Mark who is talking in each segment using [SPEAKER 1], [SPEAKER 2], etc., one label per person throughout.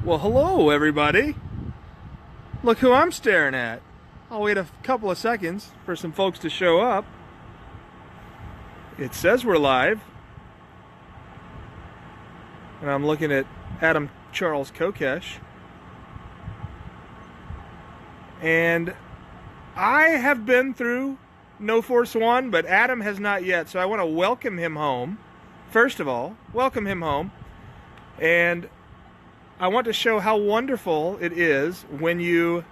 [SPEAKER 1] Well, hello, everybody. Look who I'm staring at. I'll wait a couple of seconds for some folks to show up. It says we're live. And I'm looking at Adam Charles Kokesh. And I have been through No Force One, but Adam has not yet. So I want to welcome him home. First of all, welcome him home. And I want to show how wonderful it is when you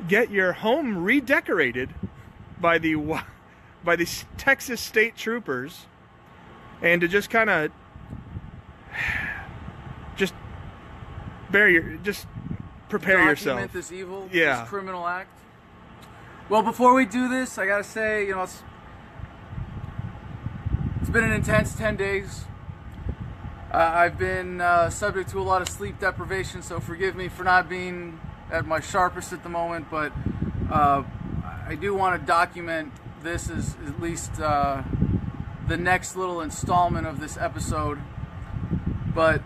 [SPEAKER 1] get your home redecorated by the Texas State Troopers, and to just kind of prepare yourself.
[SPEAKER 2] Document this evil,
[SPEAKER 1] yeah,
[SPEAKER 2] this criminal act. Well, before we do this, I gotta say, it's been an intense 10 days. I've been subject to a lot of sleep deprivation, so forgive me for not being at my sharpest at the moment, but I do want to document this as at least the next little installment of this episode. But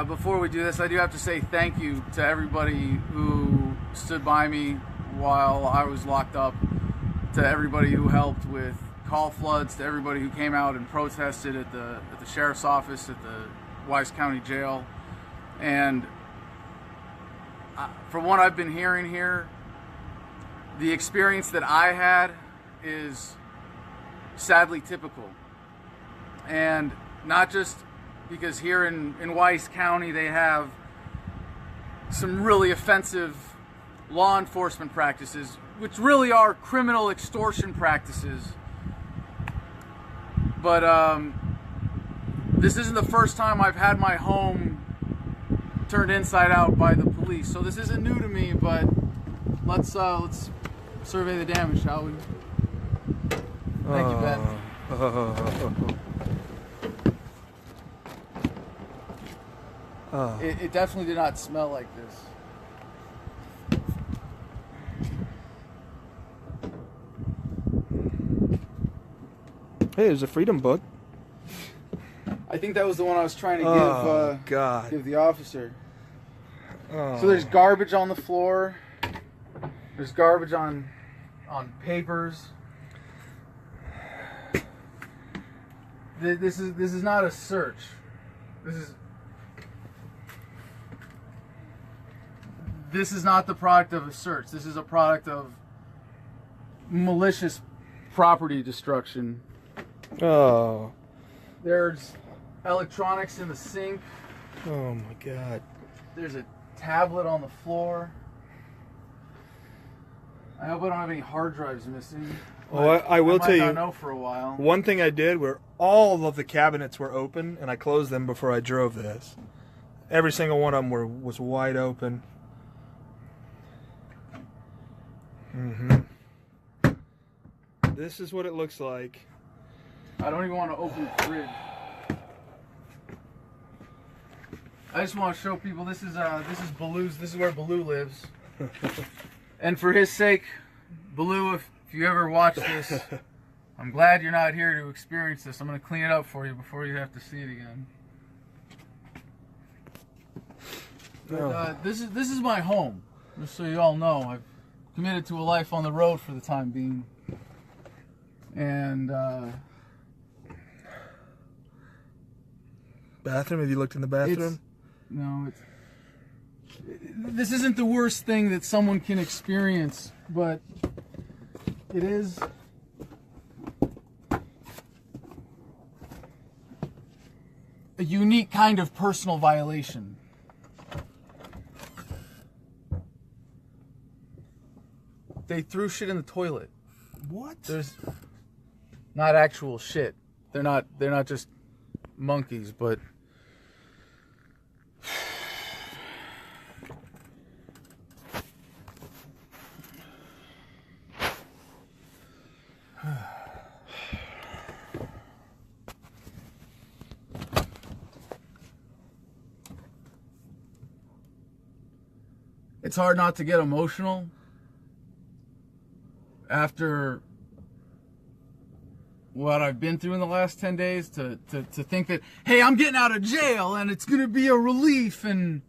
[SPEAKER 2] before we do this, I do have to say thank you to everybody who stood by me while I was locked up, to everybody who helped with call floods, to everybody who came out and protested at the sheriff's office, at the Wise County Jail. And from what I've been hearing here, the experience that I had is sadly typical. And not just because here in Wise County they have some really offensive law enforcement practices, which really are criminal extortion practices. But this isn't the first time I've had my home turned inside out by the police, so this isn't new to me. But let's survey the damage, shall we? Thank you, Ben. It definitely did not smell like this.
[SPEAKER 1] Hey, there's a Freedom Book.
[SPEAKER 2] I think that was the one I was trying to give the officer.
[SPEAKER 1] Oh.
[SPEAKER 2] So there's garbage on the floor. There's garbage on papers. This is not a search. This is not the product of a search. This is a product of malicious property destruction.
[SPEAKER 1] Oh.
[SPEAKER 2] There's electronics in the sink.
[SPEAKER 1] Oh my God.
[SPEAKER 2] There's a tablet on the floor. I hope I don't have any hard drives missing.
[SPEAKER 1] Well, I will tell you,
[SPEAKER 2] not know for a while.
[SPEAKER 1] One thing I did where all of the cabinets were open, and I closed them before I drove this. Every single one of them was wide open. This is what it looks like.
[SPEAKER 2] I don't even want to open the fridge. I just want to show people this is Baloo's. This is where Baloo lives. And for his sake, Baloo, if you ever watch this, I'm glad you're not here to experience this. I'm going to clean it up for you before you have to see it again. But, this is my home. Just so you all know, I've committed to a life on the road for the time being. And
[SPEAKER 1] bathroom? Have you looked in the bathroom?
[SPEAKER 2] This isn't the worst thing that someone can experience, but it is a unique kind of personal violation. They threw shit in the toilet.
[SPEAKER 1] What?
[SPEAKER 2] There's not actual shit. They're not just monkeys, but it's hard not to get emotional after what I've been through in the last 10 days to think that, hey, I'm getting out of jail and it's going to be a relief. And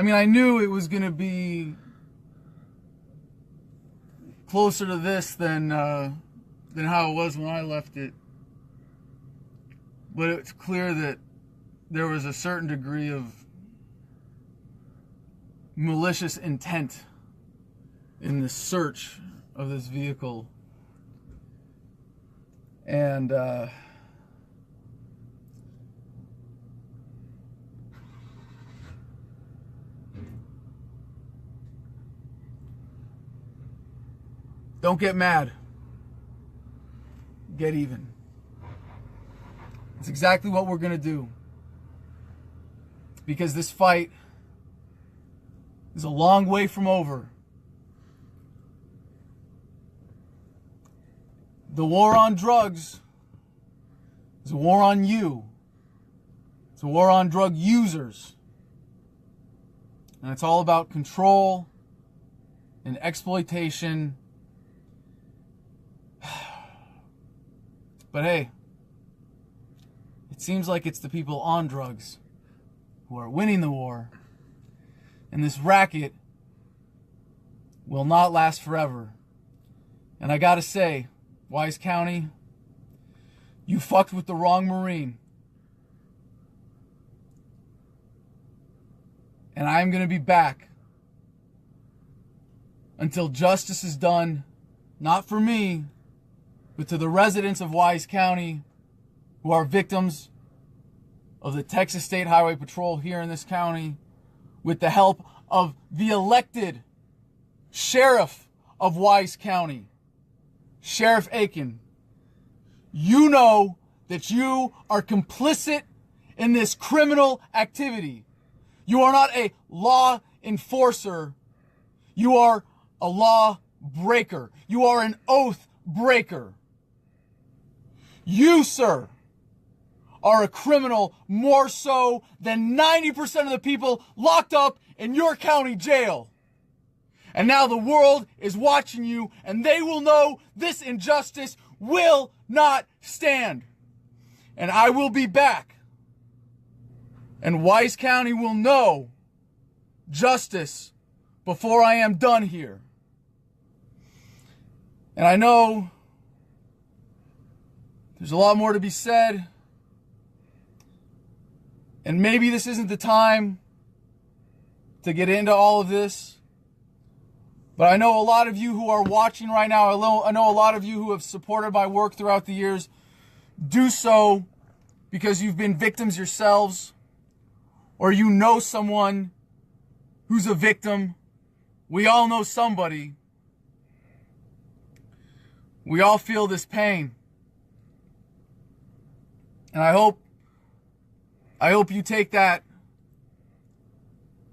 [SPEAKER 2] I mean, I knew it was going to be closer to this than how it was when I left it. But it's clear that there was a certain degree of malicious intent in the search of this vehicle. And don't get mad. Get even. It's exactly what we're going to do. Because this fight is a long way from over. The war on drugs is a war on you. It's a war on drug users. And it's all about control and exploitation. But hey, it seems like it's the people on drugs who are winning the war. And this racket will not last forever. And I gotta say, Wise County, you fucked with the wrong Marine. And I'm gonna be back until justice is done, not for me, but to the residents of Wise County who are victims of the Texas State Highway Patrol here in this county, with the help of the elected sheriff of Wise County, Sheriff Aiken. You know that you are complicit in this criminal activity. You are not a law enforcer. You are a law breaker. You are an oath breaker. You, sir, are a criminal more so than 90% of the people locked up in your county jail. And now the world is watching you, and they will know this injustice will not stand. And I will be back. And Wise County will know justice before I am done here. And I know there's a lot more to be said. And maybe this isn't the time to get into all of this. But I know a lot of you who are watching right now, I know a lot of you who have supported my work throughout the years, do so because you've been victims yourselves, or you know someone who's a victim. We all know somebody. We all feel this pain. And I hope you take that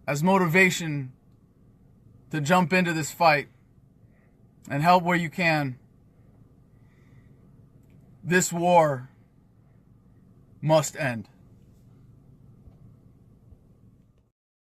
[SPEAKER 2] as motivation to jump into this fight and help where you can. This war must end.